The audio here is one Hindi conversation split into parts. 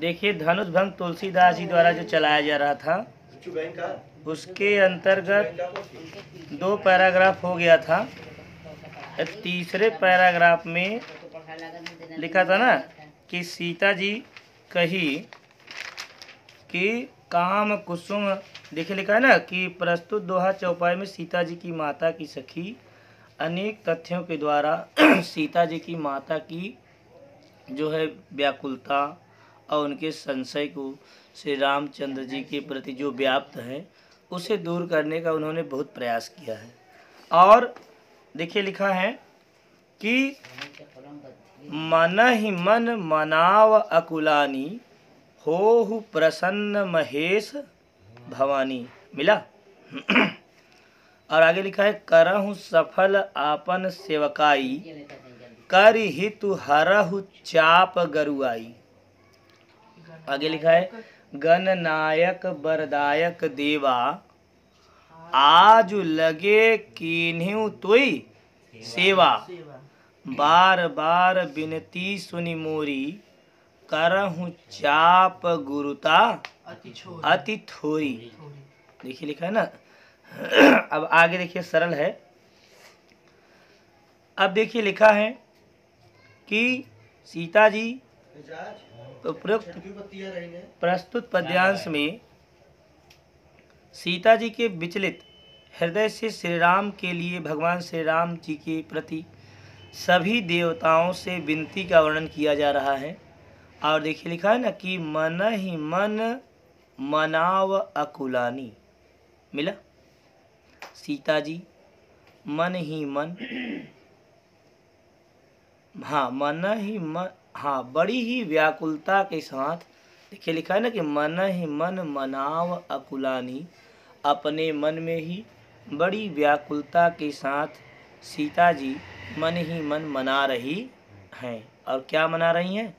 देखिए धनुष भंग तुलसीदास जी द्वारा जो चलाया जा रहा था उसके अंतर्गत 2 पैराग्राफ हो गया था। तीसरे पैराग्राफ में लिखा था ना कि सीता जी कही कि काम कुसुम, देखिए लिखा है ना कि प्रस्तुत दोहा चौपाई में सीता जी की माता की सखी अनेक तथ्यों के द्वारा सीता जी की माता की जो है व्याकुलता और उनके संशय को श्री रामचंद्र जी के प्रति जो व्याप्त है उसे दूर करने का उन्होंने बहुत प्रयास किया है। और देखिए लिखा है कि मन ही मन मनाव अकुलानी हो प्रसन्न महेश भवानी। मिला। और आगे लिखा है करहु सफल आपन सेवकाई कर हितु हरहु चाप गरुआई। आगे लिखा है गण नायक बरदायक देवा आज लगे कीन्हु तोई सेवा बार बार विनती सुनि मोरी करहु चाप गुरुता अति थोरी। देखिए लिखा है ना। अब आगे देखिए सरल है। अब देखिए लिखा है कि सीता जी प्रस्तुत पद्यांश में सीता जी के विचलित हृदय से श्री राम के लिए भगवान श्री राम जी के प्रति सभी देवताओं से विनती का वर्णन किया जा रहा है। और देखिए लिखा है ना कि मन ही मन मनाव अकुलानी। मिला। सीता जी मन ही मन, हाँ मन ही मन, हाँ बड़ी ही व्याकुलता के साथ, देखिए लिखा है ना कि मन ही मन मनाव अकुलानी, अपने मन में ही बड़ी व्याकुलता के साथ सीता जी मन ही मन मना रही हैं। और क्या मना रही हैं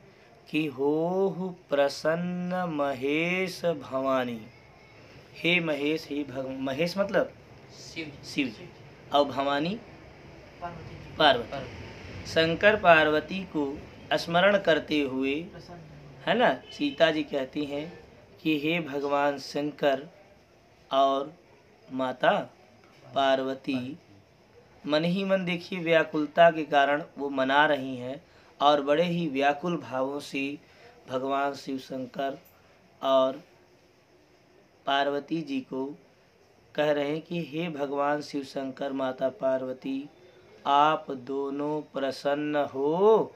कि हो प्रसन्न महेश भवानी। हे महेश, हे महेश मतलब शिव जी, और भवानी पार्वती। शंकर पार्वती को स्मरण करते हुए है ना सीता जी कहती हैं कि हे भगवान शंकर और माता पार्वती, मन ही मन देखिए व्याकुलता के कारण वो मना रही हैं और बड़े ही व्याकुल भावों से भगवान शिव शंकर और पार्वती जी को कह रहे हैं कि हे भगवान शिव शंकर माता पार्वती, आप दोनों प्रसन्न हो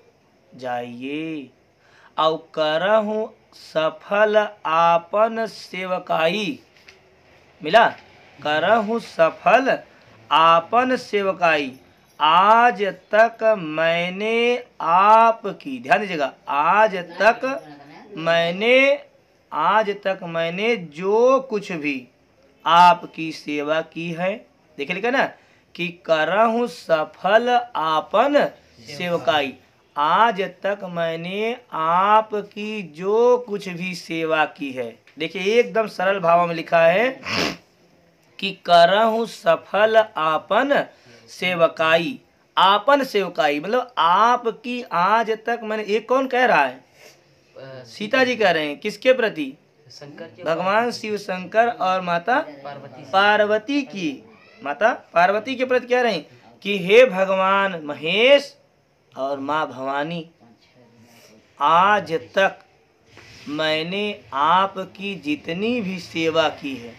जाइए और करहु सफल आपन सेवकाई। मिला। करहु सफल आपन सेवकाई आज तक मैंने आपकी, ध्यान दीजिएगा, आज तक मैंने जो कुछ भी आपकी सेवा की है। देखिए लिखा ना कि करहु सफल आपन सेवकाई, आज तक मैंने आपकी जो कुछ भी सेवा की है। देखिए एकदम सरल भाव में लिखा है कि करहु सफल आपन सेवकाई। आपन सेवकाई मतलब आपकी आज तक मैंने, ये कौन कह रहा है? सीता जी कह रहे हैं। किसके प्रति? भगवान शिव शंकर और माता पार्वती की, माता पार्वती के प्रति कह रहे हैं कि हे भगवान महेश और माँ भवानी, आज तक मैंने आपकी जितनी भी सेवा की है,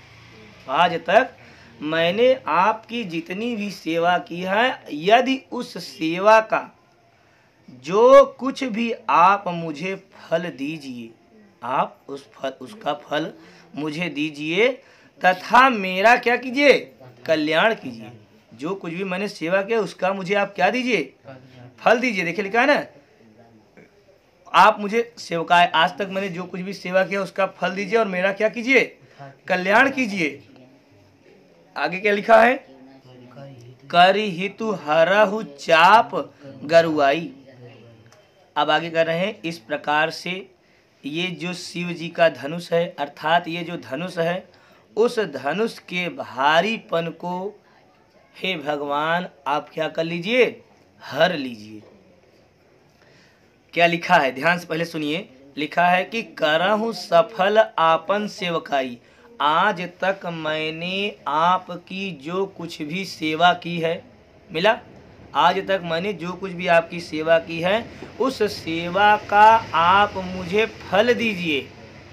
आज तक मैंने आपकी जितनी भी सेवा की है, यदि उस सेवा का जो कुछ भी आप मुझे फल दीजिए, आप उसका फल मुझे दीजिए तथा मेरा क्या कीजिए? कल्याण कीजिए। जो कुछ भी मैंने सेवा किया उसका मुझे आप क्या दीजिए? फल दीजिए। देखिए लिखा है ना, आप मुझे सेवकाय, आज तक मैंने जो कुछ भी सेवा किया उसका फल दीजिए और मेरा क्या कीजिए? कल्याण कीजिए। आगे क्या लिखा है? करि हितु हरहु चाप गरुआई। अब आगे कर रहे हैं, इस प्रकार से ये जो शिव जी का धनुष है, अर्थात ये जो धनुष है, उस धनुष के भारीपन को हे भगवान आप क्या कर लीजिए? हर लीजिए। क्या लिखा है ध्यान से पहले सुनिए। लिखा है कि करहूँ सफल आपन सेवकाई, आज तक मैंने आपकी जो कुछ भी सेवा की है, मिला, आज तक मैंने जो कुछ भी आपकी सेवा की है उस सेवा का आप मुझे फल दीजिए।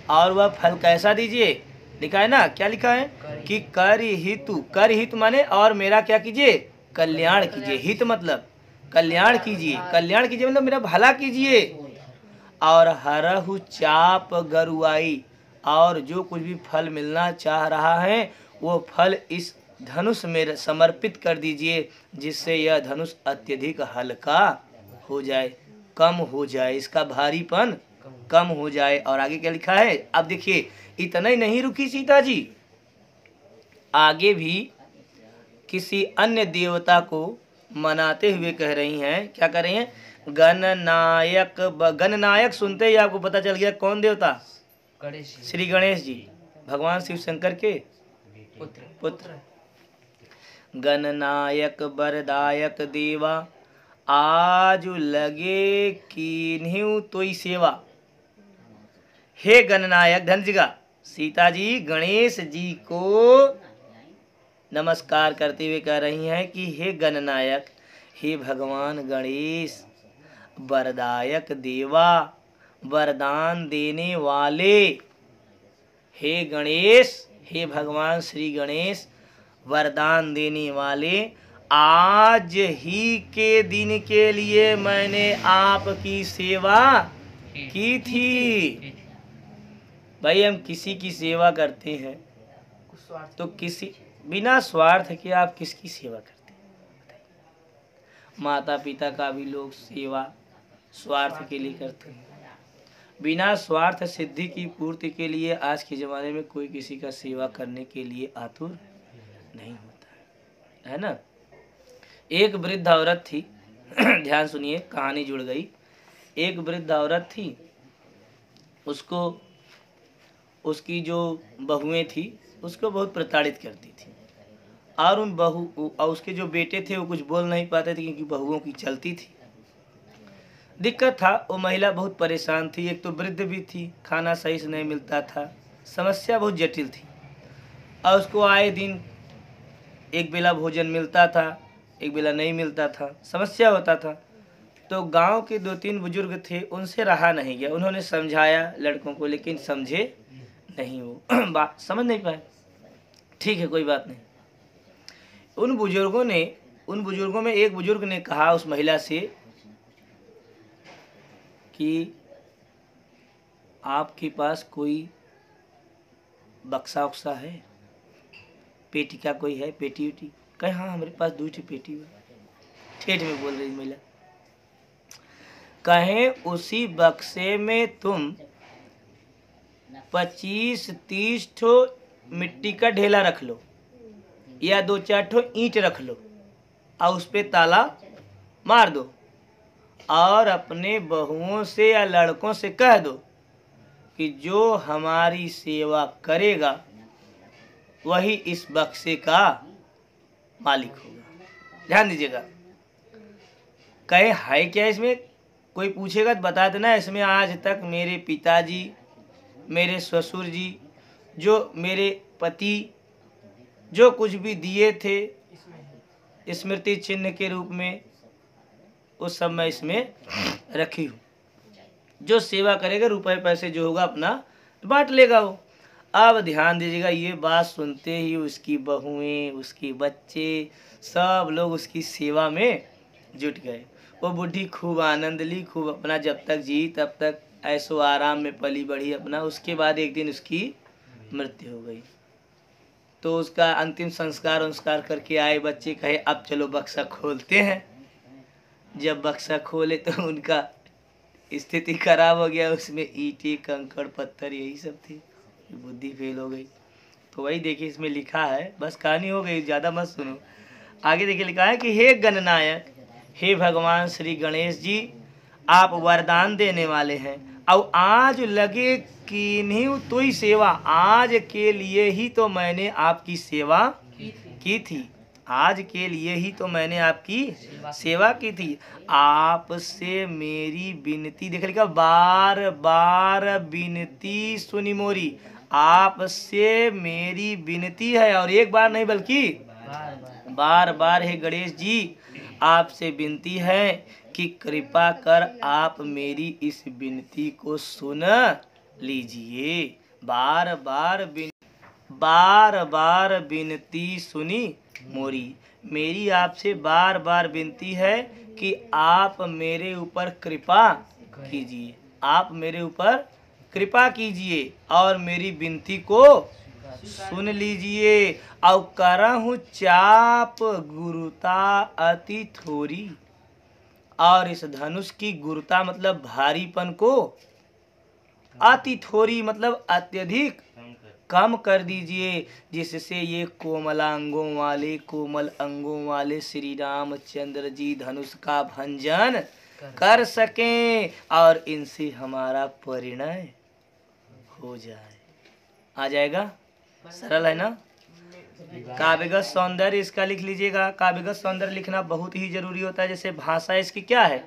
और वह फल कैसा दीजिए, लिखा है ना, क्या लिखा है कि कर हित माने और मेरा क्या कीजिए, कल्याण कीजिए। हित मतलब कल्याण कीजिए, कल्याण कीजिए मतलब मेरा भला कीजिए। और हरहु चाप गरुआई, और जो कुछ भी फल मिलना चाह रहा है वो फल इस धनुष में समर्पित कर दीजिए, जिससे यह धनुष अत्यधिक हल्का हो जाए, कम हो जाए, इसका भारीपन कम हो जाए। और आगे क्या लिखा है, अब देखिए इतना ही नहीं रुकी सीता जी, आगे भी किसी अन्य देवता को मनाते हुए कह रही हैं। क्या कह रही हैं, गणनायक। गणनायक सुनते ही आपको पता चल गया कौन देवता, श्री गणेश जी, भगवान शिव शंकर के पुत्र। गणनायक वरदायक देवा, आज लगे कीन्हू तोई सेवा। हे गणनायक, धन जगह सीता जी गणेश जी को नमस्कार करते हुए कह रही हैं कि हे गणनायक, हे भगवान गणेश, वरदायक देवा, वरदान देने वाले, हे गणेश, हे भगवान श्री गणेश, वरदान देने वाले, आज ही के दिन के लिए मैंने आपकी सेवा की थी। भाई हम किसी की सेवा करते हैं तो किसी बिना स्वार्थ के आप किसकी सेवा करते हैं, माता पिता का भी लोग सेवा स्वार्थ के लिए करते हैं। बिना स्वार्थ सिद्धि की पूर्ति के लिए आज के ज़माने में कोई किसी का सेवा करने के लिए आतुर नहीं होता है ना। एक वृद्ध औरत थी ध्यान सुनिए, कहानी जुड़ गई। एक वृद्ध औरत थी, उसको उसकी जो बहुएं थी उसको बहुत प्रताड़ित करती थी, और उन बहू और उसके जो बेटे थे वो कुछ बोल नहीं पाते थे क्योंकि बहुओं की चलती थी। दिक्कत था, वो महिला बहुत परेशान थी, एक तो वृद्ध भी थी, खाना सही से नहीं मिलता था, समस्या बहुत जटिल थी। और उसको आए दिन एक बेला भोजन मिलता था, एक बेला नहीं मिलता था, समस्या होता था। तो गांव के 2-3 बुजुर्ग थे, उनसे रहा नहीं गया, उन्होंने समझाया लड़कों को, लेकिन समझे नहीं, वो बात समझ नहीं पाए। ठीक है कोई बात नहीं। उन बुजुर्गों में एक बुजुर्ग ने कहा उस महिला से कि आपके पास कोई बक्सा उक्सा है, पेटी का कोई है, पेटी उटी? कहे हाँ हमारे पास 2 पेटी है। ठेठ में बोल रही महिला। कहे उसी बक्से में तुम 25-30 ठो मिट्टी का ढेला रख लो या 2-4 ठो ईंट रख लो और उस पे ताला मार दो, और अपने बहुओं से या लड़कों से कह दो कि जो हमारी सेवा करेगा वही इस बक्से का मालिक होगा। ध्यान दीजिएगा। कहे है क्या इसमें, कोई पूछेगा तो बता देना, इसमें आज तक मेरे पिताजी, मेरे ससुर जी, जो मेरे पति जो कुछ भी दिए थे स्मृति चिन्ह के रूप में, उस सब मैं इसमें रखी हूँ। जो सेवा करेगा रुपए पैसे जो होगा अपना बांट लेगा वो। अब ध्यान दीजिएगा, ये बात सुनते ही उसकी बहुएं, उसके बच्चे, सब लोग उसकी सेवा में जुट गए। वो बूढ़ी खूब आनंद ली, खूब अपना जब तक जी तब तक ऐसो आराम में पली बढ़ी अपना। उसके बाद एक दिन उसकी मृत्यु हो गई। तो उसका अंतिम संस्कार करके आए बच्चे, कहे अब चलो बक्सा खोलते हैं। जब बक्सा खोले तो उनका स्थिति खराब हो गया, उसमें ईंटें कंकड़ पत्थर यही सब थी, बुद्धि फेल हो गई। तो वही देखिए इसमें लिखा है, बस कहानी हो गई, ज़्यादा मत सुनो। आगे देखिए लिखा है कि हे गणनायक, हे भगवान श्री गणेश जी, आप वरदान देने वाले हैं, और आज लगे किन्हीं तो ही सेवा, आज के लिए ही तो मैंने आपकी सेवा की थी। आज के लिए ही तो मैंने आपकी सेवा की थी। आपसे मेरी विनती, देख लिखा, बार बार विनती सुनी मोरी। आपसे मेरी विनती है, और एक बार नहीं बल्कि बार बार है गणेश जी, आपसे विनती है कि कृपा कर आप मेरी इस विनती को सुन लीजिए। बार बार विनती सुनी मोरी। मेरी आपसे बार बार विनती है कि आप मेरे ऊपर कृपा कीजिए, आप मेरे ऊपर कृपा कीजिए और मेरी विनती को सुन लीजिए। और करहूँ चाप गुरुता अति थोरी, और इस धनुष की गुरुता मतलब भारीपन को, अति थोरी मतलब अत्यधिक कम कर दीजिए, जिससे ये कोमल अंगों वाले श्री रामचंद्र जी धनुष का भंजन कर सकें और इनसे हमारा परिणय हो जाए। आ जाएगा? सरल है ना? काव्यगत सौंदर्य इसका लिख लीजिएगा। काव्यगत सौंदर्य लिखना बहुत ही जरूरी होता है। जैसे भाषा इसकी क्या है?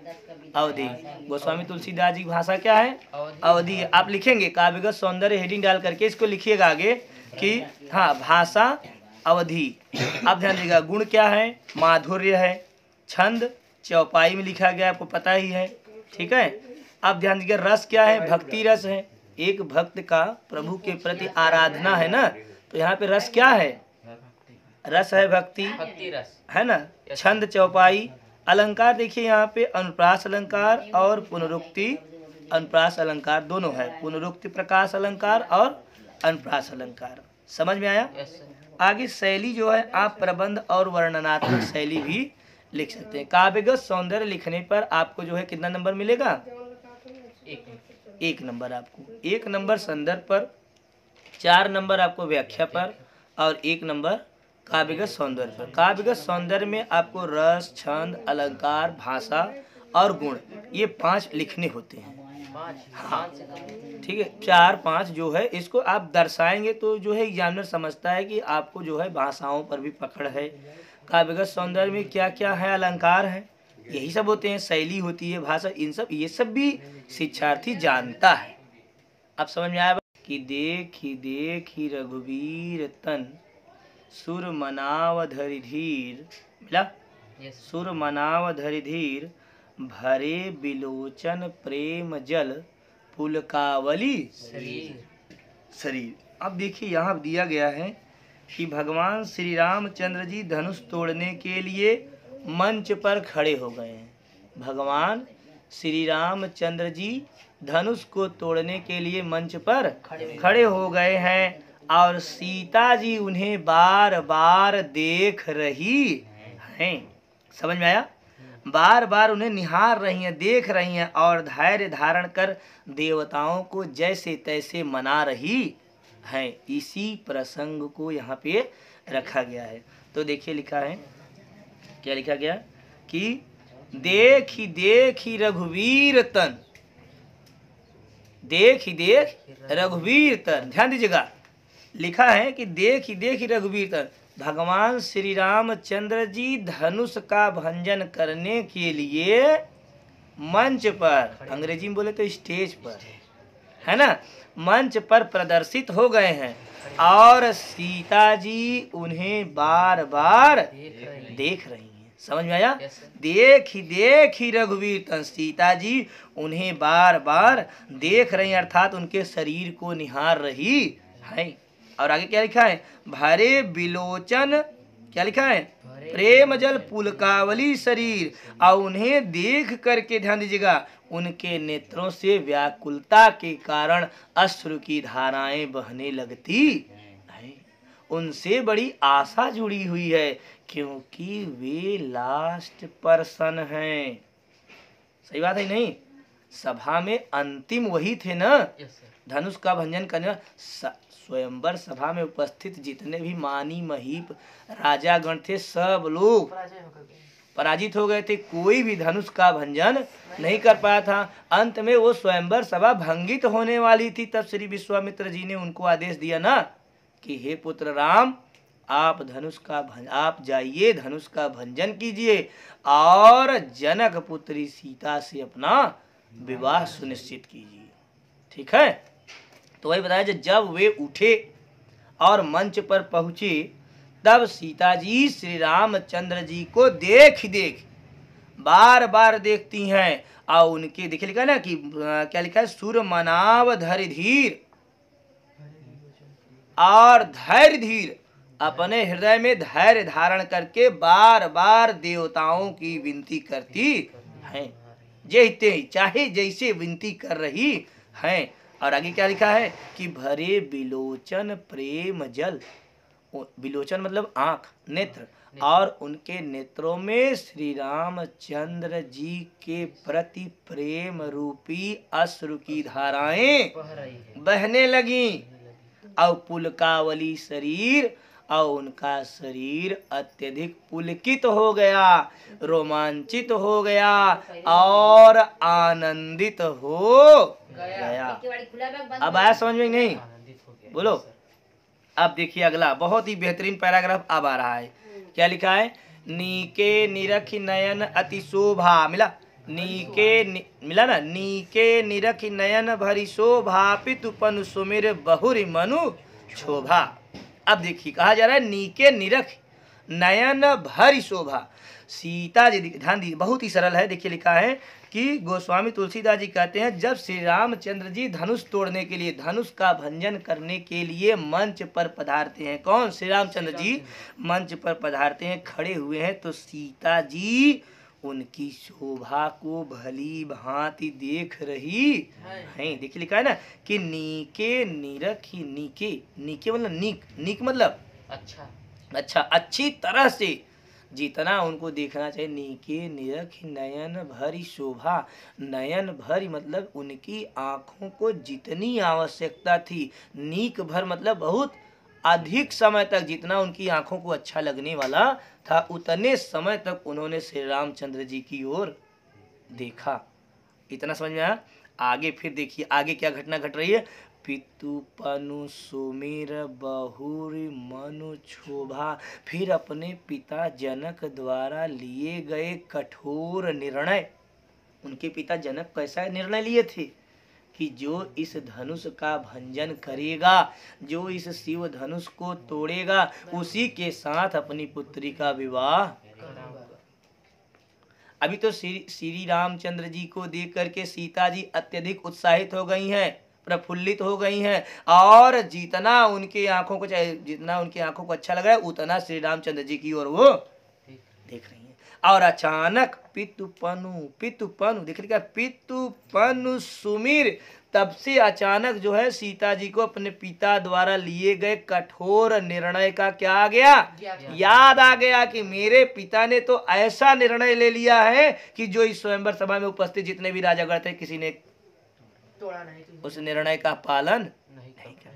अवधि। गोस्वामी तुलसीदास जी की भाषा क्या है? अवधि। आप लिखेंगे काव्यगत सौंदर्य हेडिंग डाल करके इसको लिखिएगा आगे कि हाँ, भाषा अवधि। अब ध्यान दीजिएगा, गुण क्या है? माधुर्य है। छंद चौपाई में लिखा गया, आपको पता ही है, ठीक है। अब ध्यान दीजिएगा, रस क्या है? भक्ति रस है। एक भक्त का प्रभु के प्रति आराधना है ना, तो यहाँ पे रस क्या है? रस है भक्ति रस, है ना। छंद चौपाई। अलंकार देखिए यहाँ पे अनुप्रास अलंकार और पुनरुक्ति अनुप्रास अलंकार दोनों है। पुनरुक्ति प्रकाश अलंकार और अनुप्रास अलंकार। समझ में आया? आगे शैली जो है, आप प्रबंध और वर्णनात्मक शैली भी लिख सकते हैं। काव्यगत सौंदर्य लिखने पर आपको जो है कितना नंबर मिलेगा? एक नंबर आपको। 1 नंबर संदर्भ पर, 4 नंबर आपको व्याख्या पर और 1 नंबर काव्यगत सौंदर्य पर। काव्यगत सौंदर्य में आपको रस, छंद, अलंकार, भाषा और गुण, ये 5 लिखने होते हैं। हाँ, ठीक है। 4-5 जो है इसको आप दर्शाएंगे तो जो है एग्जामिनर समझता है कि आपको जो है भाषाओं पर भी पकड़ है। काव्यगत सौंदर्य में क्या क्या है? अलंकार है, यही सब होते हैं। शैली होती है, भाषा, इन सब, ये सब भी शिक्षार्थी जानता है। अब समझ में आया कि देखी रघुवीर तन सुर मनाव धरि धीर, मिला? सुर मनाव धरि धीर भरे बिलोचन प्रेम जल पुलकावली शरीर। अब देखिए यहाँ दिया गया है कि भगवान श्री रामचंद्र जी धनुष तोड़ने के लिए मंच पर खड़े हो गए हैं। भगवान श्री रामचंद्र जी धनुष को तोड़ने के लिए मंच पर खड़े हो गए हैं और सीता जी उन्हें बार बार देख रही हैं। समझ में आया? बार बार उन्हें निहार रही हैं, देख रही हैं और धैर्य धारण कर देवताओं को जैसे तैसे मना रही हैं। इसी प्रसंग को यहाँ पे रखा गया है। तो देखिए लिखा है, क्या लिखा गया कि देखी रघुवीर तन, देख रघुवीर तन। ध्यान दीजिएगा, लिखा है कि देखी रघुवीर तन। भगवान श्री रामचंद्र जी धनुष का भंजन करने के लिए मंच पर, अंग्रेजी में बोले तो स्टेज पर, है ना, मंच पर प्रदर्शित हो गए हैं और सीता जी उन्हें बार बार देख रही हैं। समझ में आया? देखी रघुवीर तन, सीता जी उन्हें बार बार देख रही हैं, अर्थात उनके शरीर को निहार रही है। और आगे क्या लिखा है? भरे बिलोचन, क्या लिखा है? प्रेम जल पुलकावली शरीर। और उन्हें देख करके, ध्यान दीजिएगा, उनके नेत्रों से व्याकुलता के कारण अश्रु की धाराएं बहने लगती हैं। उनसे बड़ी आशा जुड़ी हुई है क्योंकि वे लास्ट पर्सन हैं। सही बात है नहीं? सभा में अंतिम वही थे ना धनुष का भंजन करने। स्वयंवर सभा में उपस्थित जितने भी मानी महीप राजागण थे, सब लोग पराजित हो गए थे। कोई भी धनुष का भंजन नहीं कर पाया था। अंत में वो स्वयंवर सभा भंगित होने वाली थी, तब श्री विश्वामित्र जी ने उनको आदेश दिया ना कि हे पुत्र राम, आप जाइए धनुष का भंजन कीजिए और जनक पुत्री सीता से अपना विवाह सुनिश्चित कीजिए। ठीक है। तो वही बताया जब वे उठे और मंच पर पहुंचे तब सीता जी श्री रामचंद्र जी को देख बार बार देखती हैं और उनके देखिए लिखा है ना कि क्या लिखा है, सुर मनाव धर धीर और धैर्य धीर, अपने हृदय में धैर्य धारण करके बार बार देवताओं की विनती करती हैं, जैसे चाहे जैसे विनती कर रही हैं। और आगे क्या लिखा है कि भरे बिलोचन प्रेम जल, बिलोचन मतलब आंख, नेत्र, और उनके नेत्रों में श्री रामचंद्र जी के प्रति प्रेम रूपी अश्रु की धाराएं बहने लगी और पुलकावली शरीर और उनका शरीर अत्यधिक पुलकित हो गया, रोमांचित हो गया और आनंदित हो गया। अब आया समझ में नहीं? बोलो। अब देखिए अगला बहुत ही बेहतरीन पैराग्राफ अब आ रहा है। क्या लिखा है, नीके निरख नयन अति शोभा, मिला मिला ना, नीके निरख नयन भरी शोभा पितुपन सुमिर बहुरी मनु शोभा। अब देखिए कहा जा रहा है नीके निरख नयन भरी शोभा। सीता जी, ध्यान दीजिए बहुत ही सरल है। देखिए लिखा है कि गोस्वामी तुलसीदास जी कहते हैं जब श्री रामचंद्र जी धनुष तोड़ने के लिए, धनुष का भंजन करने के लिए मंच पर पधारते हैं। कौन? श्री रामचंद्र जी मंच पर पधारते हैं, खड़े हुए हैं, तो सीता जी उनकी शोभा को भली भांति देख रही हैं। देखिए लिखा है ना कि नीके निरखी, नीके मतलब नीक मतलब अच्छा, अच्छी तरह से, जितना उनको देखना चाहिए। नीके निरख नयन भरी शोभा, नयन भरी मतलब उनकी आंखों को जितनी आवश्यकता थी, नीक भर मतलब बहुत अधिक समय तक जितना उनकी आंखों को अच्छा लगने वाला था उतने समय तक उन्होंने श्री रामचंद्र जी की ओर देखा। इतना समझ में आया? आगे फिर देखिए आगे क्या घटना घट रही है। पितुपनु सुमिर बहुरी मनु क्षोभा, फिर अपने पिता जनक द्वारा लिए गए कठोर निर्णय। उनके पिता जनक कैसा निर्णय लिए थे कि जो इस धनुष का भंजन करेगा, जो इस शिव धनुष को तोड़ेगा, उसी के साथ अपनी पुत्री का विवाह। अभी तो श्री रामचंद्र जी को देख करके सीता जी अत्यधिक उत्साहित हो गई हैं, प्रफुल्लित हो गई हैं, और जितना उनकी आंखों को अच्छा लग रहा है उतना श्री रामचंद्र जी की ओर वो देख रही हैं। और अचानक पितुपनु देख लिखा पितुपनु सुमिर, तब से अचानक जो है सीता जी को अपने पिता द्वारा लिए गए कठोर निर्णय का क्या आ गया, याद आ गया कि मेरे पिता ने तो ऐसा निर्णय ले लिया है कि जो इस स्वयंवर सभा में उपस्थित जितने भी राजागण थे किसी ने उस निर्णय का पालन नहीं किया।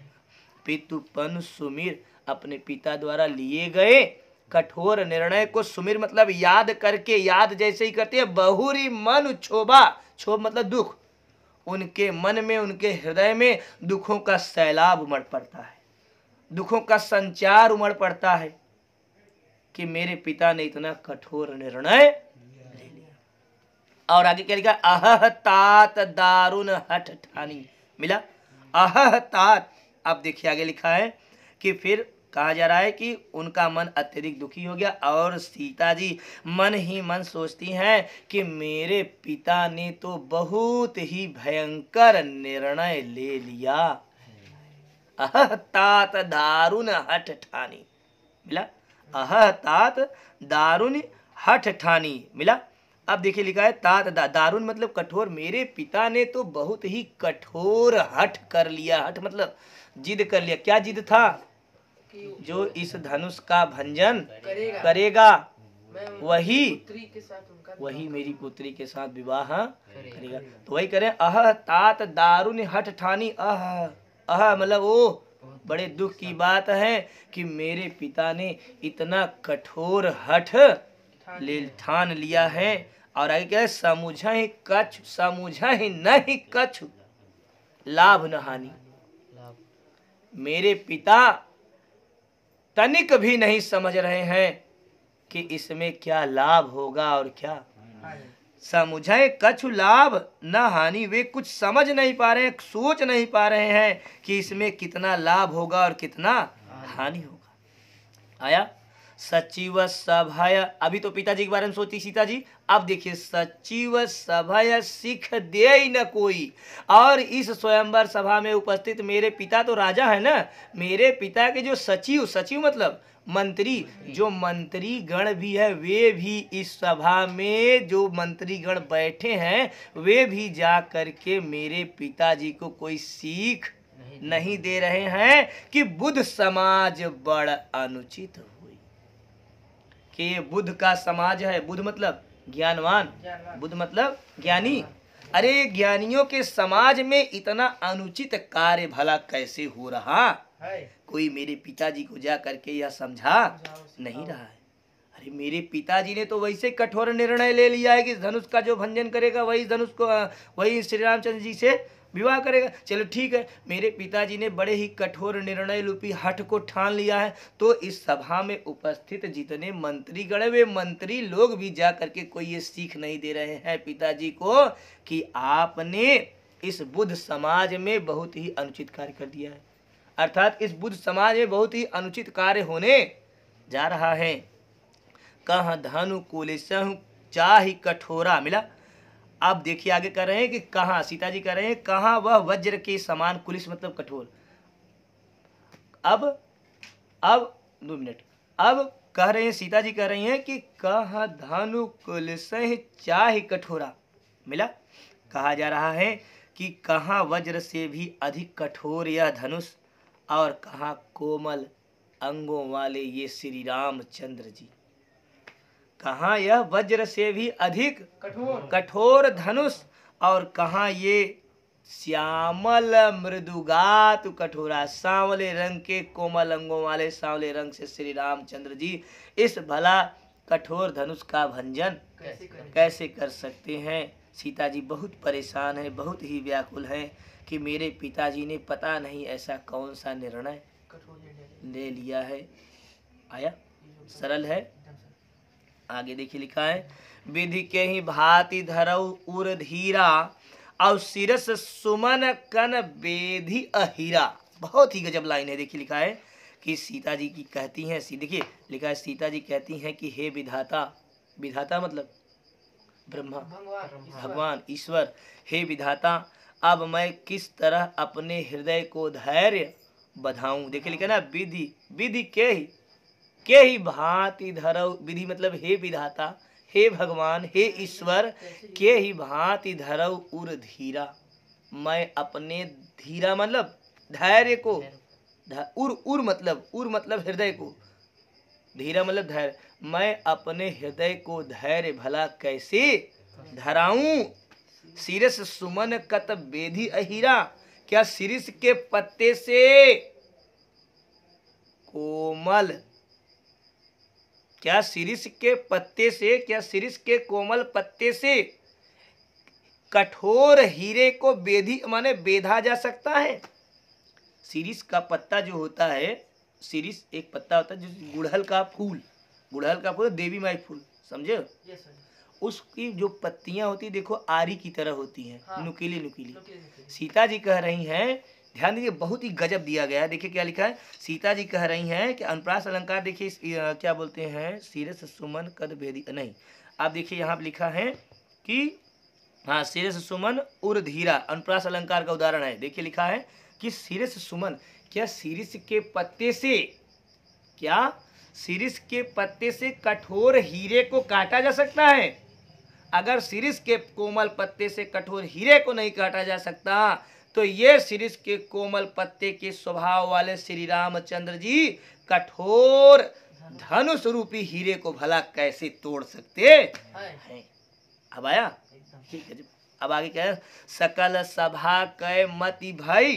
पितुपनु सुमिर, अपने पिता द्वारा लिए गए कठोर निर्णय को, सुमिर मतलब याद करके, याद जैसे ही करते हैं, बहुरी मन क्षोभा, क्षोभ मतलब दुख, उनके मन में, उनके हृदय में दुखों का सैलाब उमड़ पड़ता है, दुखों का संचार उमड़ पड़ता है कि मेरे पिता ने इतना कठोर निर्णय ले लिया। और आगे क्या लिखा, अह तात दारुण हठ ठानी, मिला अह तात। अब देखिए आगे लिखा है कि फिर कहा जा रहा है कि उनका मन अत्यधिक दुखी हो गया और सीता जी मन ही मन सोचती हैं कि मेरे पिता ने तो बहुत ही भयंकर निर्णय ले लिया। अह तात दारुण हठ ठानी, मिला अह तात दारुण हठ ठानी, मिला। अब देखिए लिखा है तात दारुण मतलब कठोर, मेरे पिता ने तो बहुत ही कठोर हठ कर लिया। हठ मतलब जिद कर लिया। क्या जिद था? जो इस धनुष का भंजन करेगा वही मेरी पुत्री के साथ विवाह करेगा। तो वही करें, अह तात दारुण हठ ठानी। अह मतलब वो बड़े दुख की बात है कि मेरे पिता ने इतना कठोर हठ ठान लिया है। और आगे क्या है, समझा ही नहीं कछु लाभ न हानि। मेरे पिता तनिक भी नहीं समझ रहे हैं कि इसमें क्या लाभ होगा और क्या समुझे कछु लाभ न हानि। वे कुछ समझ नहीं पा रहे हैं, सोच नहीं पा रहे हैं कि इसमें कितना लाभ होगा और कितना हानि होगा। आया सचिव सभय, अभी तो पिताजी के बारे में सोची सीता जी, अब देखिए सचिव सभय सिख दे न कोई। और इस स्वयंवर सभा में उपस्थित मेरे पिता तो राजा है ना, मेरे पिता के जो सचिव, सचिव मतलब मंत्री, जो मंत्री गण भी है वे भी इस सभा में जो मंत्री गण बैठे हैं वे भी जा करके मेरे पिताजी को कोई सीख नहीं दे रहे हैं कि बुद्ध समाज बड़ अनुचित हुई। कि ये बुद्ध का समाज है, बुद्ध मतलब ज्ञानवान, बुद्ध मतलब ज्ञानी। अरे ज्ञानियों के समाज में इतना अनुचित कार्य भला कैसे हो रहा, कोई मेरे पिताजी को जा करके यह समझा नहीं रहा है। अरे मेरे पिताजी ने तो वैसे कठोर निर्णय ले लिया है कि धनुष का जो भंजन करेगा वही धनुष को, वही श्री रामचंद्र जी से विवाह करेगा। चलो ठीक है, मेरे पिताजी ने बड़े ही कठोर निर्णय रूपी हठ को ठान लिया है, तो इस सभा में उपस्थित जितने मंत्री गण वे मंत्री लोग भी जा करके कोई ये सीख नहीं दे रहे हैं पिताजी को कि आपने इस बुद्ध समाज में बहुत ही अनुचित कार्य कर दिया है। अर्थात इस बुद्ध समाज में बहुत ही अनुचित कार्य होने जा रहा है। कह धनु कुलिसहु चाहि कठोरा, मिला। अब देखिए आगे कर रहे हैं कि कहाँ, सीता जी कर रहे हैं कहाँ वह वज्र के समान, कुलिस मतलब कठोर। अब 2 मिनट, अब कह रहे हैं सीता जी कह रही हैं कि कह धनु कुलिसहु चाहि कठोरा, मिला। कहा जा रहा है कि कहाँ वज्र से भी अधिक कठोर यह धनुष और कहाँ कोमल अंगों वाले ये श्री रामचंद्र जी। कहाँ यह वज्र से भी अधिक कठोर धनुष और कहाँ ये श्यामल मृदुगात कठोरा, सांवले रंग के कोमल अंगों वाले सांवले रंग से श्री रामचंद्र जी इस भला कठोर धनुष का भंजन कैसे कर सकते हैं। सीता जी बहुत परेशान है, बहुत ही व्याकुल है कि मेरे पिताजी ने पता नहीं ऐसा कौन सा निर्णय ले लिया है। आया सरल है। आगे देखिए लिखा है विधि के ही भांति धरऊ उर धीरा और सिरस सुमन कन बेधी अहीरा। बहुत ही गजब लाइन है। देखिए लिखा है कि सीता जी की कहती हैं, देखिए लिखा है सीता जी कहती हैं कि हे विधाता, विधाता मतलब ब्रह्मा, भगवान ईश्वर, हे विधाता अब मैं किस तरह अपने हृदय को धैर्य बधाऊं। देखिए लिखा ना विधि, विधि के ही भांति धरऊ, विधि मतलब हे विधाता, हे भगवान, हे ईश्वर, के ही भांति धरऊ उर धीरा, मैं अपने धीरा मतलब धैर्य को, उर मतलब हृदय को, धीरा मतलब धैर्य, मैं अपने हृदय को धैर्य भला कैसे धराऊं। शीरस सुमन कत बेधी अहीरा, क्या शीरिष के पत्ते से कोमल, क्या शीरिष के पत्ते से, क्या शीरिष के कोमल पत्ते से कठोर हीरे को बेधी माने बेधा जा सकता है। शीरिष का पत्ता जो होता है, शीरिष एक पत्ता होता है जो गुड़हल का फूल, देवी माई फूल, समझे। उसकी जो पत्तियां होती देखो आरी की तरह होती हैं, हाँ। नुकीली। सीता जी कह रही हैं, ध्यान दीजिए बहुत ही गजब दिया गया है। देखिए क्या लिखा है, सीता जी कह रही हैं कि अनुप्रास अलंकार, देखिए क्या बोलते हैं, शीरस सुमन कद भेदी, नहीं आप देखिए यहाँ पर लिखा है कि हाँ शीरस सुमन उर धीरा, अनुप्रास अलंकार का उदाहरण है। देखिए लिखा है कि शीरस सुमन, क्या शीरिष के पत्ते से, क्या शीरिष के पत्ते से कठोर हीरे को काटा जा सकता है। अगर शीरिष के कोमल पत्ते से कठोर हीरे को नहीं काटा जा सकता तो ये शीरिष के कोमल पत्ते के स्वभाव वाले श्री रामचंद्र जी कठोर धनुष रूपी हीरे को भला कैसे तोड़ सकते हैं। अब आया ठीक है। अब आगे क्या है, सकल सभा कै मति भई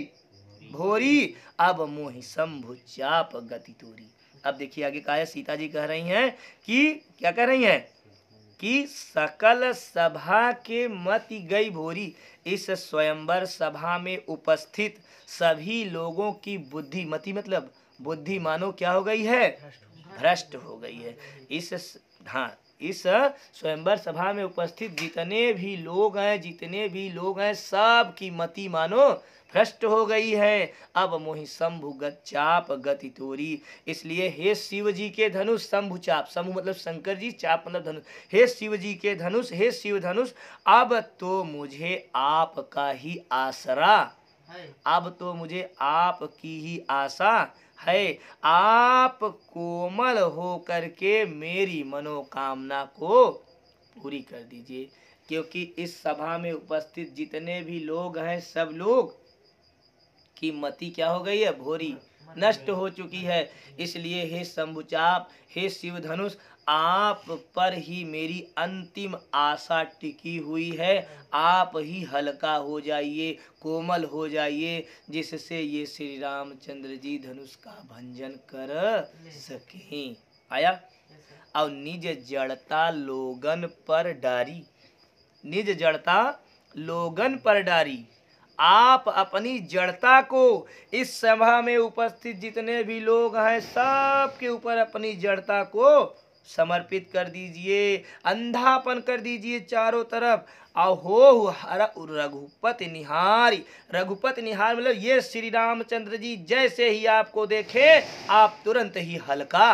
भोरी अब मोहि शंभु चाप गति तोरी। अब देखिए आगे कहा है, सीता जी कह रही हैं कि क्या कह रही हैं कि सकल सभा के मति गई भोरी, इस स्वयंवर सभा में उपस्थित सभी लोगों की बुद्धि, मति मतलब बुद्धि मानो क्या हो गई है, भ्रष्ट हो गई है। इस स्वयंवर सभा में उपस्थित जितने भी लोग हैं सब की मति मानो भ्रष्ट हो गई है। अब मोहि शंभु चाप गति तोरी, इसलिए हे शिव जी के धनुष, शंभु चाप, शंभु मतलब शंकर जी, चाप मतलब धनुष, हे शिव जी के धनुष, हे शिव धनुष, अब तो मुझे आपका ही आसरा, अब तो मुझे आपकी ही आशा है। आप कोमल हो करके मेरी मनोकामना को पूरी कर दीजिए, क्योंकि इस सभा में उपस्थित जितने भी लोग हैं सब लोग की मति क्या हो गई है, भोरी, नष्ट हो चुकी है। इसलिए हे शंभुचाप, हे शिव धनुष, आप पर ही मेरी अंतिम आशा टिकी हुई है। आप ही हल्का हो जाइए, कोमल हो जाइए, जिससे ये श्री रामचंद्र जी धनुष का भंजन कर सकें। आया। और निज जड़ता लोगन पर डारी, निज जड़ता लोगन पर डारी, आप अपनी जड़ता को इस सभा में उपस्थित जितने भी लोग हैं सब के ऊपर अपनी जड़ता को समर्पित कर दीजिए, अंधापन कर दीजिए चारों तरफ। अहो हर रघुपति निहारी, रघुपति निहार मतलब ये श्री रामचंद्र जी जैसे ही आपको देखे आप तुरंत ही हल्का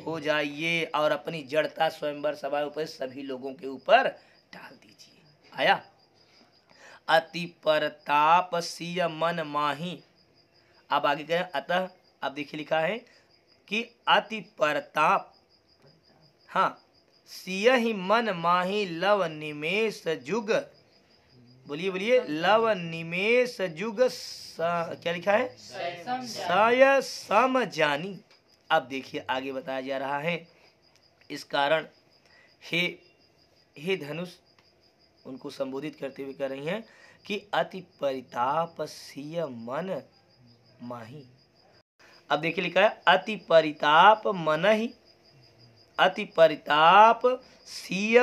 हो जाइए और अपनी जड़ता स्वयंवर सभा पर सभी लोगों के ऊपर डाल दीजिए। आया। अति परताप सिय मन माही, अब आगे कहें अतः, अब देखिए लिखा है कि अति परताप, हाँ, सिय ही मन माही लव निमेष जुग, बोलिए बोलिए, लव निमेष जुग क्या लिखा है, सय सम जानी। अब देखिए आगे बताया जा रहा है, इस कारण हे धनुष, उनको संबोधित करते हुए कह रही हैं कि अति परिताप सिय मन माही। अब देखिए लिखा है अति परिताप मन ही, अति परिताप सिय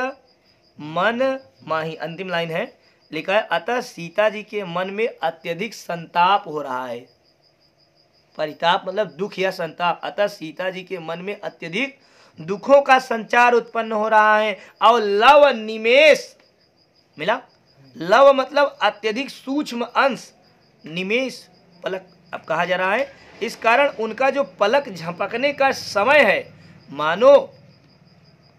मन माही, अंतिम लाइन है, लिखा है अतः सीता जी के मन में अत्यधिक संताप हो रहा है। परिताप मतलब दुख या संताप, अतः सीता जी के मन में अत्यधिक दुखों का संचार उत्पन्न हो रहा है। और लव निमेष मिला, लव मतलब अत्यधिक सूक्ष्म अंश, निमेष पलक, अब कहा जा रहा है इस कारण उनका जो पलक झपकने का समय है मानो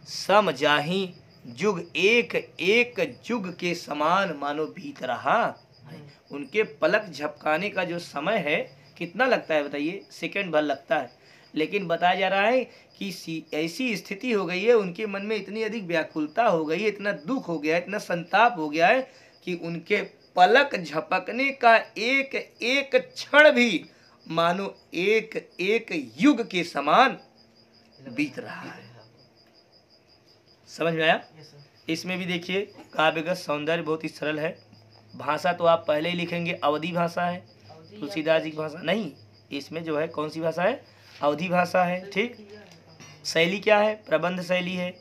सम जाही जुग, एक एक जुग के समान मानो बीत रहा है। उनके पलक झपकाने का जो समय है कितना लगता है बताइए, सेकंड भर लगता है। लेकिन बताया जा रहा है कि ऐसी स्थिति हो गई है, उनके मन में इतनी अधिक व्याकुलता हो गई है, इतना दुख हो गया है, इतना संताप हो गया है कि उनके पलक झपकने का एक एक क्षण भी मानो एक एक युग के समान बीत रहा है। समझ में आया। इसमें भी देखिए काव्यगत सौंदर्य बहुत ही सरल है। भाषा तो आप पहले ही लिखेंगे अवधी भाषा है, तुलसीदास जी की भाषा नहीं, इसमें जो है कौन सी भाषा है, अवधी भाषा है। ठीक, शैली क्या है, प्रबंध शैली है,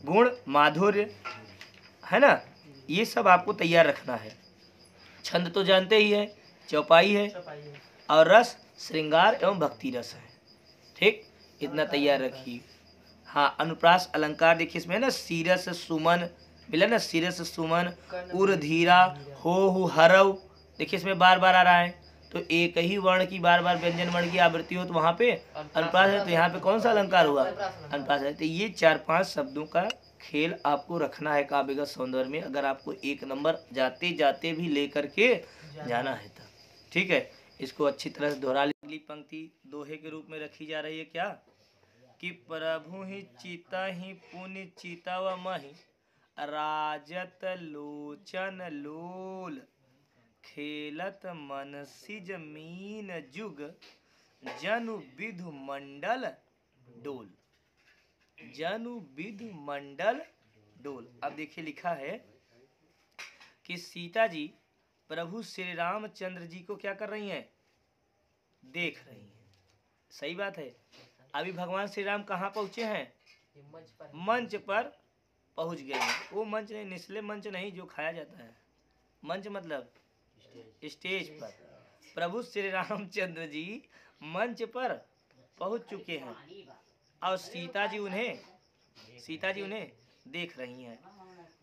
गुण माधुर्य है ना, ये सब आपको तैयार रखना है। छंद तो जानते ही है, चौपाई है, और रस श्रृंगार एवं भक्ति रस है। ठीक, इतना तैयार रखिए। हाँ, अनुप्रास अलंकार देखिए इसमें ना, सीरस सुमन मिला ना, सीरस सुमन, उर धीरा, हो हरव, देखिए इसमें बार बार आ रहा है। तो एक ही वर्ण की बार बार व्यंजन वर्ण की आवृत्ति हो तो वहाँ पे अनुप्रास है, तो यहाँ पे कौन सा अलंकार हुआ, अनुप्रास है। तो ये 4-5 शब्दों का खेल आपको रखना है काव्यगत सौंदर्य में, अगर आपको 1 नंबर जाते जाते भी लेकर के जाना है तब। ठीक है, इसको अच्छी तरह से दोहरा ली। अगली पंक्ति दोहे के रूप में रखी जा रही है क्या, कि प्रभु ही चिता ही पुण्य चितव महि, राजत लोचन लोल, खेलत मनसिज मीन जुग, जनु विधु मंडल डोल, जनु विधु मंडल डोल। अब देखिए लिखा है कि सीता जी प्रभु श्री रामचंद्र जी को क्या कर रही हैं, देख रही हैं। सही बात है। अभी भगवान श्री राम कहाँ पहुँचे हैं, मंच पर पहुँच गए हैं। वो मंच नहीं, निचले मंच नहीं जो खाया जाता है, मंच मतलब स्टेज पर। प्रभु श्री रामचंद्र जी मंच पर पहुंच चुके हैं और सीता जी उन्हें देख रही हैं।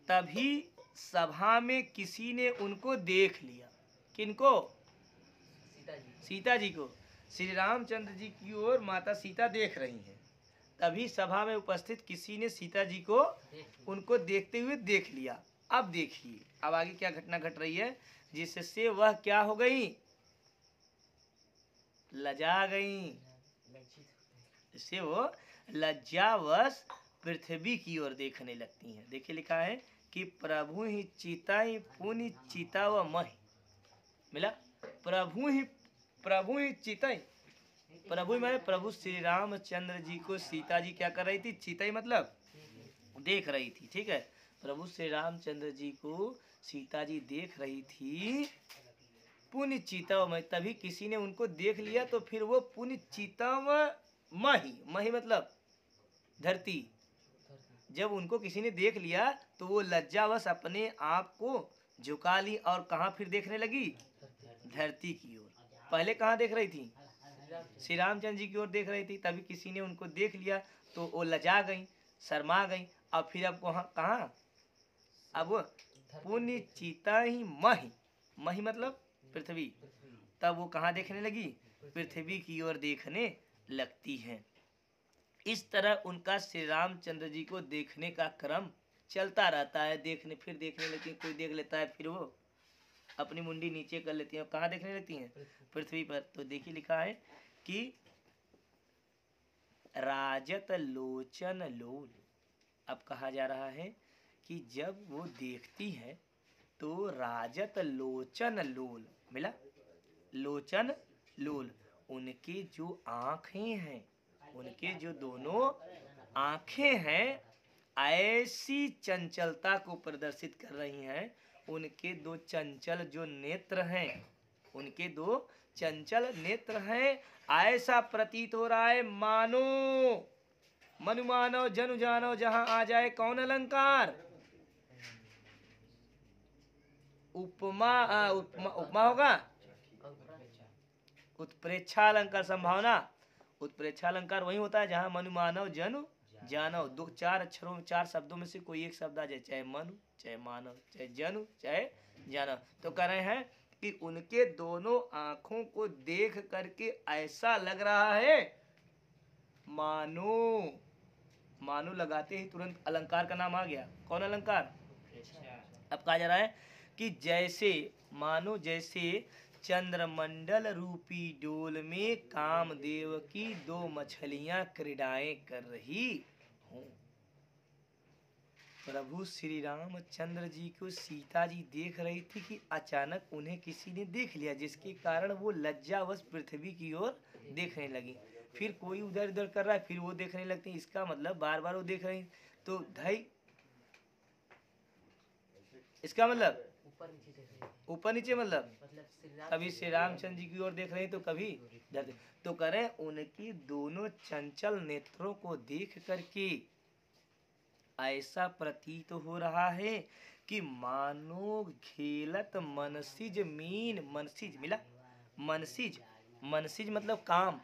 तभी सभा में किसी ने उनको देख लिया। किनको? सीता जी को। श्री रामचंद्र जी की ओर माता सीता देख रही हैं। तभी सभा में उपस्थित किसी ने सीता जी को उनको देखते हुए देख लिया। अब देखिए अब आगे क्या घटना घट रही है, जिससे वह क्या हो गई? लजा गई। इससे वो लज्जावश पृथ्वी की ओर देखने लगती हैं। देखिए लिखा है कि प्रभु ही चिताई पुनि चिता व महि। मिला? प्रभु ही चिताई। प्रभु माने प्रभु श्री रामचंद्र जी को सीता जी क्या कर रही थी? चिताई मतलब देख रही थी। ठीक है, प्रभु श्री रामचंद्र जी को सीता जी देख रही थी। पुण्य चितव, तभी किसी ने उनको देख लिया तो फिर वो पुण्य चितव मही मतलब धरती। जब उनको किसी ने देख लिया तो वो लज्जावश अपने आप को झुका ली और कहाँ फिर देखने लगी? धरती की ओर। पहले कहाँ देख रही थी? श्री रामचंद्र जी की ओर देख रही थी। तभी किसी ने उनको देख लिया तो वो लजा गई, शर्मा गई। और फिर अब कहाँ? अब पुण्य चिता ही मही मतलब पृथ्वी। तब वो कहाँ देखने लगी? पृथ्वी की ओर देखने लगती हैं। इस तरह उनका श्री रामचंद्र जी को देखने का क्रम चलता रहता है। फिर देखने लगती है, कोई देख लेता है, फिर वो अपनी मुंडी नीचे कर लेती हैं। कहाँ देखने लगती हैं? पृथ्वी पर। तो देखिए लिखा है कि राजत लोचन लोल। अब कहा जा रहा है कि जब वो देखती है तो राजत लोचन लोल। मिला? लोचन लोल, उनके जो आँखें हैं, उनके जो दोनों आँखें हैं, ऐसी चंचलता को प्रदर्शित कर रही हैं। उनके दो चंचल जो नेत्र हैं, उनके दो चंचल नेत्र हैं। ऐसा प्रतीत हो रहा है मानो मनु मानव जनु जानो जहां आ जाए कौन अलंकार? उपमा उपमा होगा। उत्प्रेक्षा अलंकार संभावना। उत्प्रेक्षा अलंकार वही होता है जहां मनु मानव जनु जानो, दो चार अक्षरों में, चार शब्दों में से कोई एक शब्द आ जाए, चाहे मनु, चाहे मानव, चाहे जनु, चाहे जानो। तो कह रहे हैं कि उनके दोनों आंखों को देख करके ऐसा लग रहा है मानो लगाते ही तुरंत अलंकार का नाम आ गया। कौन अलंकार? अब कहा जा रहा है कि जैसे चंद्रमंडल रूपी डोल में कामदेव की दो मछलियां क्रीडाएं कर रही हूँ। प्रभु श्री रामचंद्र जी को सीता जी देख रही थी कि अचानक उन्हें किसी ने देख लिया, जिसके कारण वो लज्जावश पृथ्वी की ओर देखने लगी। फिर कोई उधर उधर कर रहा है, फिर वो देखने लगती। इसका मतलब बार बार वो देख रही। तो ढाई, इसका मतलब ऊपर नीचे मतलब कभी श्री रामचंद्र जी की ओर देख रहे हैं तो कभी इधर। तो करें उनकी दोनों चंचल नेत्रों को देख करके ऐसा प्रतीत हो रहा है कि मानो खेलत मनसिज मीन। मनसिज मिला? मनसिज मतलब काम।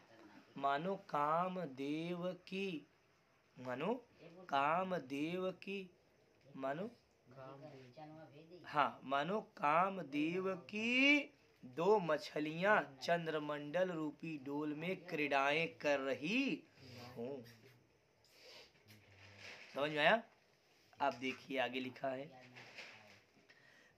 मानो कामदेव की मानो कामदेव की दो मछलियां चंद्रमंडल रूपी डोल में क्रीडाएं कर रही हूँ। समझ में आया? आप देखिए आगे लिखा है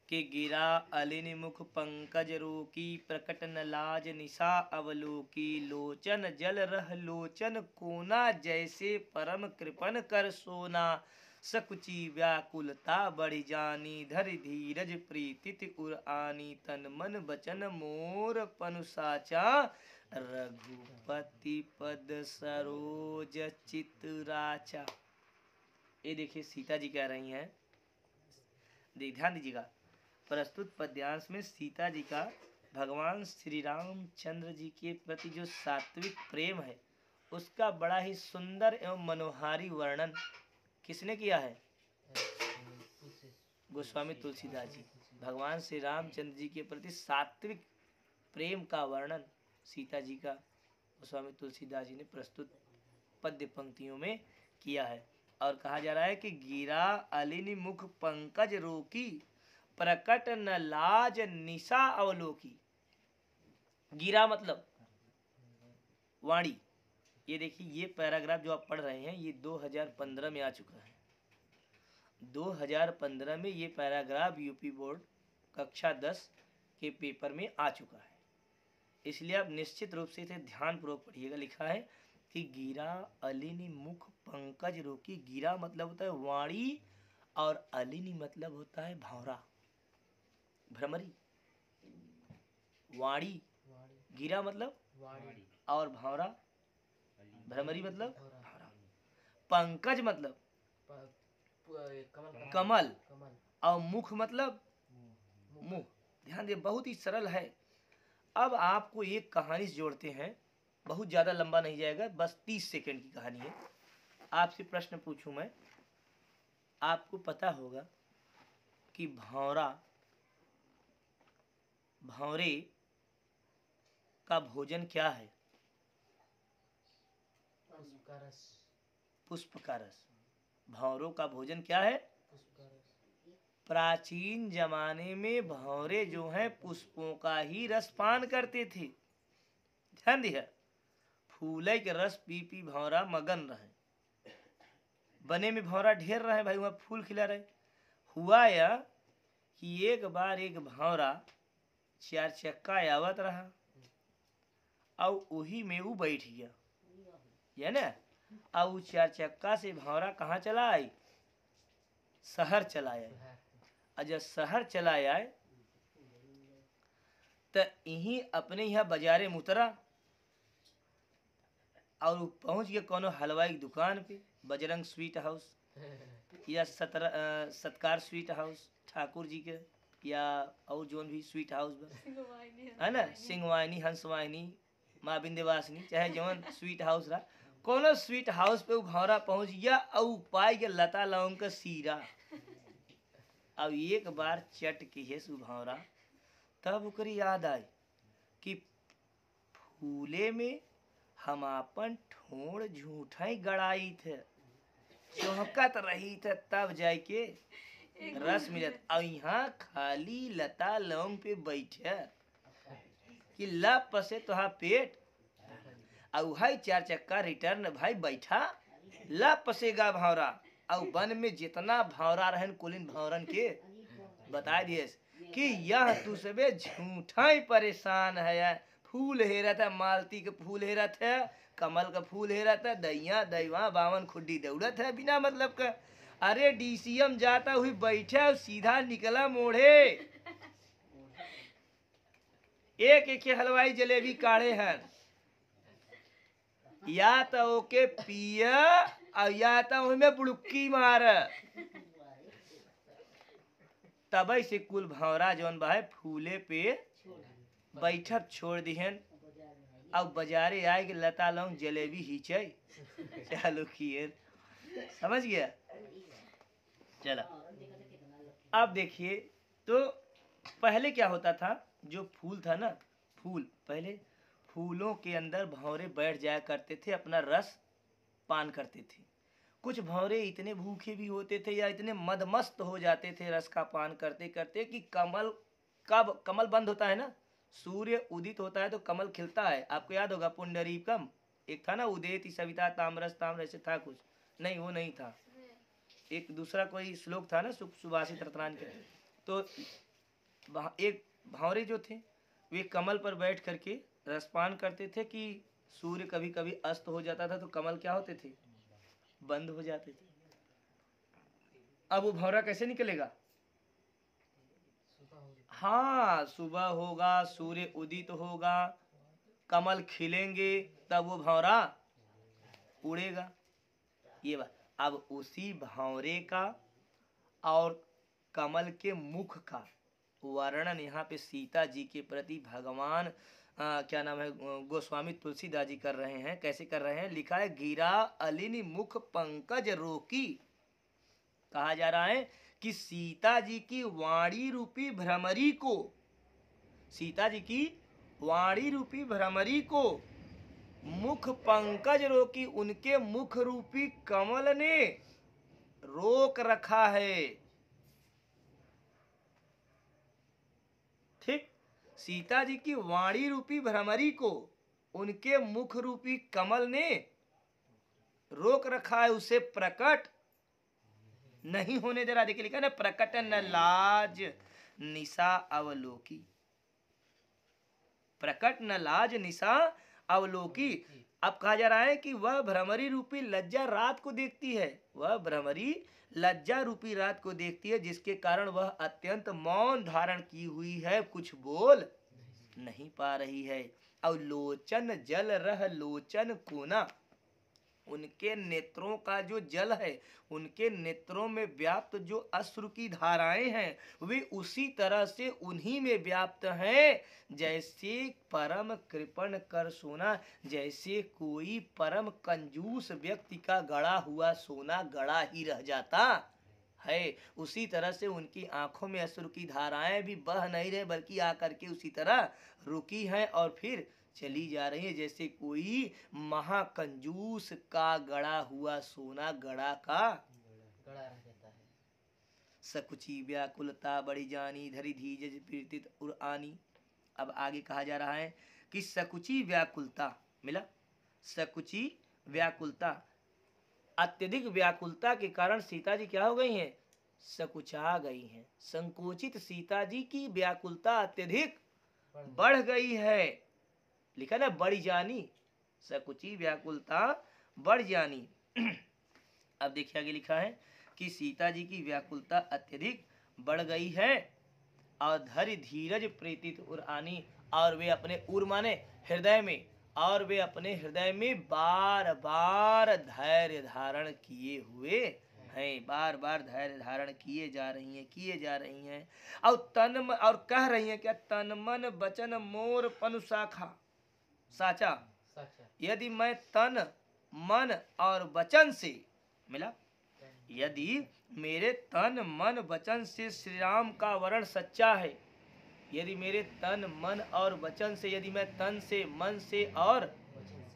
कि गिरा अलिन मुख पंकज रोकी, प्रकट न लाज निशा अवलोकी, लोचन जल रह लोचन कोना, जैसे परम कृपन कर सोना, सकुची व्याकुलता बढ़ी जानी, धरि धीरज प्रीतित उर आनी, तन मन बचन मोर पनु साचा, रघुपति पद सरोज चितराचा। ये देखिए सीता जी कह रही हैं, ध्यान दीजिएगा। प्रस्तुत पद्यांश में सीता जी का भगवान श्री रामचंद्र जी के प्रति जो सात्विक प्रेम है, उसका बड़ा ही सुंदर एवं मनोहारी वर्णन किसने किया है? गोस्वामी तुलसीदास जी। भगवान श्री रामचंद्र जी के प्रति सात्विक प्रेम का वर्णन सीता जी का गोस्वामी तुलसीदास जी ने प्रस्तुत पद्य पंक्तियों में किया है। और कहा जा रहा है कि गिरा अलिनि मुख पंकज रोकी, प्रकट न लाज निशा अवलोकी। गिरा मतलब वाणी। ये देखिए, ये पैराग्राफ जो आप पढ़ रहे हैं ये 2015 में आ चुका है। 2015 में ये पैराग्राफ यूपी बोर्ड कक्षा 10 के पेपर में आ चुका है, इसलिए आप निश्चित रूप से इसे ध्यानपूर्वक पढ़िएगा। लिखा है कि गिरा अलिनि मुख पंकज रोकी। गिरा मतलब होता है वाणी और अलिनि मतलब होता है भंवरा, भ्रमरी। वाणी गिरा मतलब और भंवरा भ्रमरी मतलब भंवरा। पंकज मतलब कमल और मुख मतलब मुंह। ध्यान दे, बहुत ही सरल है। अब आपको एक कहानी से जोड़ते हैं, बहुत ज्यादा लंबा नहीं जाएगा, बस 30 सेकंड की कहानी है। आपसे प्रश्न पूछूं मैं, आपको पता होगा कि भंवरे का भोजन क्या है? पुष्प का रस। भंवरों का भोजन क्या है? प्राचीन जमाने में भंवरे जो हैं पुष्पों का ही रस पान करते थे। ध्यान दिया, फूले के रस पी पी भंवरा मगन रहे। बने में भंवरा ढेर रहे भाई, वहां फूल खिला रहे। हुआ या कि एक बार एक भंवरा 4 चक्का आवत रहा और वही में वो बैठ गया, है ना। और 4 चक्का से भंवरा कहाँ चला आई? शहर चला आए। और जब शहर चला आए तो यही अपने यहाँ बाजारे में उतरा और पहुंच गया कोनो हलवाई की दुकान पे, बजरंग स्वीट हाउस या सत्कार स्वीट हाउस ठाकुर जी के, या और जो भी स्वीट हाउस है ना, सिंहवाहिनी, हंसवाहिनी, माँ विंध्यवासिनी, चाहे जवन स्वीट हाउस रहा, कोनो स्वीट हाउस पे भंवरा पहुंच गया और पाई के लता लौंग का सीरा। अब एक बार चट के है भंवरा, तब ओकरी याद आई कि फूले में हम अपन ठोड़ झूठा ही गड़ाई थे, चौहकत रही थे, तब जाके रस मिलत। और यहाँ खाली लता लौंग पे बैठे कि लप से तोहा पेट, और 4 चक्का रिटर्न भाई बैठा लप से गा भंवरा। और वन में जितना भंवरा रहन कुलीन भंवरन के बता दिए कि यह तू सबे झूठा ही परेशान है। फूल हेरत है, मालती के फूल हेरत है, कमल का फूल हेरत है, दैया दैवा बावन खुड्डी दौड़त है बिना मतलब का। अरे डीसीएम जाता हुई बैठे और सीधा निकला मोड़े। एक एक हलवाई जलेबी काढ़े हैं, या तो ओके पिया और या तो उनमें बुड़ुक्की मार। तब से कुल भंवरा जौन बा फूले पे बैठक छोड़ दिहन और बाजारे आए के लता लौंग जलेबी हिचे चालू किए। समझ गया? चला, अब देखिए तो पहले क्या होता था, जो फूल था ना, फूल पहले फूलों के अंदर भंवरे बैठ जाया करते थे, अपना रस पान करते थे। कुछ भंवरे इतने भूखे भी होते थे या इतने मदमस्त हो जाते थे रस का पान करते करते कि कमल बंद होता है ना, सूर्य उदित होता है तो कमल खिलता है। आपको याद होगा पुंडरीकम, एक था ना, उदेति सविता ताम्रस ताम्र, ऐसे था कुछ, नहीं वो नहीं था, एक दूसरा कोई श्लोक था ना सुभाषित रत्नान के। तो एक भंवरे जो थे वे कमल पर बैठ करके रसपान करते थे कि सूर्य कभी कभी अस्त हो जाता था तो कमल क्या होते थे? बंद हो जाते थे। अब वो भंवरा कैसे निकलेगा? हाँ, सुबह होगा, सूर्य उदित होगा, कमल खिलेंगे, तब वो भंवरा उड़ेगा। ये बात। अब उसी भंवरे का और कमल के मुख का वर्णन यहाँ पे सीता जी के प्रति भगवान क्या नाम है, गोस्वामी तुलसीदास जी कर रहे हैं। कैसे कर रहे हैं? लिखा है, गिरा अलिनि मुख पंकज रोकी। कहा जा रहा है कि सीता जी की वाणी रूपी भ्रमरी को, सीता जी की वाणी रूपी भ्रमरी को मुख पंकज रोकी, उनके मुख रूपी कमल ने रोक रखा है। ठीक, सीता जी की वाणी रूपी भ्रमरी को उनके मुख रूपी कमल ने रोक रखा है, उसे प्रकट नहीं होने दे रहा। देखिए लिखा ना, प्रकट न लाज निशा अवलोकी, प्रकट न लाज निशा अवलोकी। अब कहा जा रहा है कि वह भ्रमरी रूपी लज्जा रात को देखती है, वह भ्रमरी लज्जा रूपी रात को देखती है, जिसके कारण वह अत्यंत मौन धारण की हुई है, कुछ बोल नहीं पा रही है। और लोचन जल रह लोचन कोना, उनके नेत्रों का जो जल है, उनके नेत्रों में व्याप्त जो अश्रु की धाराएं हैं, वे उसी तरह से उन्हीं में व्याप्त हैं, जैसे परम कृपण कर सोना, जैसे कोई परम कंजूस व्यक्ति का गड़ा हुआ सोना गड़ा ही रह जाता है। उसी तरह से उनकी आंखों में अश्रु की धाराएं भी बह नहीं रहे, बल्कि आकर के उसी तरह रुकी हैं और फिर चली जा रही है, जैसे कोई महाकंजूस का गड़ा हुआ सोना गड़ा रह जाता है। सकुची व्याकुलता बड़ी जानी, धरी धीरज प्रीतित उर आनी। अब आगे कहा जा रहा है कि सकुची व्याकुलता मिला, सकुची व्याकुलता, अत्यधिक व्याकुलता के कारण सीता जी क्या हो गई हैं, सकुचा गई हैं। संकोचित सीता जी की व्याकुलता अत्यधिक बढ़ गई है। लिखा ना, बढ़ जानी, सकुची व्याकुलता बढ़ जानी। अब देखिए आगे लिखा है कि सीता जी की व्याकुलता अत्यधिक बढ़ गई है और धैर्य धीरज प्रेतित उर आनी, और वे अपने उर माने हृदय में, और वे अपने हृदय में बार बार धैर्य धारण किए हुए हैं, बार बार धैर्य धारण किए जा रही हैं और तन और कह रही हैं क्या, तन मन वचन मोर पनु शाखा साचा, यदि मैं तन मन और वचन से मिला, यदि मेरे तन मन वचन से श्री राम का वर्ण सच्चा है, यदि मेरे तन मन और वचन से, यदि मैं तन से मन से और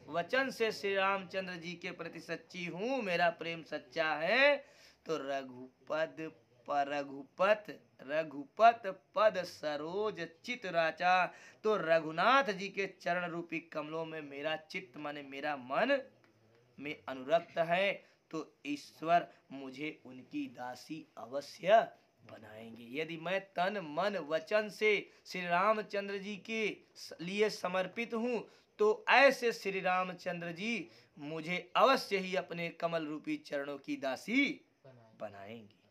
वचन से श्री रामचंद्र जी के प्रति सच्ची हूँ, मेरा प्रेम सच्चा है, तो रघुपत पद सरोज चित राचा, तो रघुनाथ जी के चरण रूपी कमलों में मेरा चित्त माने मेरा मन में अनुरक्त है, तो ईश्वर मुझे उनकी दासी अवश्य बनाएंगे। यदि मैं तन मन वचन से श्री रामचंद्र जी के लिए समर्पित हूँ, तो ऐसे श्री रामचंद्र जी मुझे अवश्य ही अपने कमल रूपी चरणों की दासी बनाएंगे।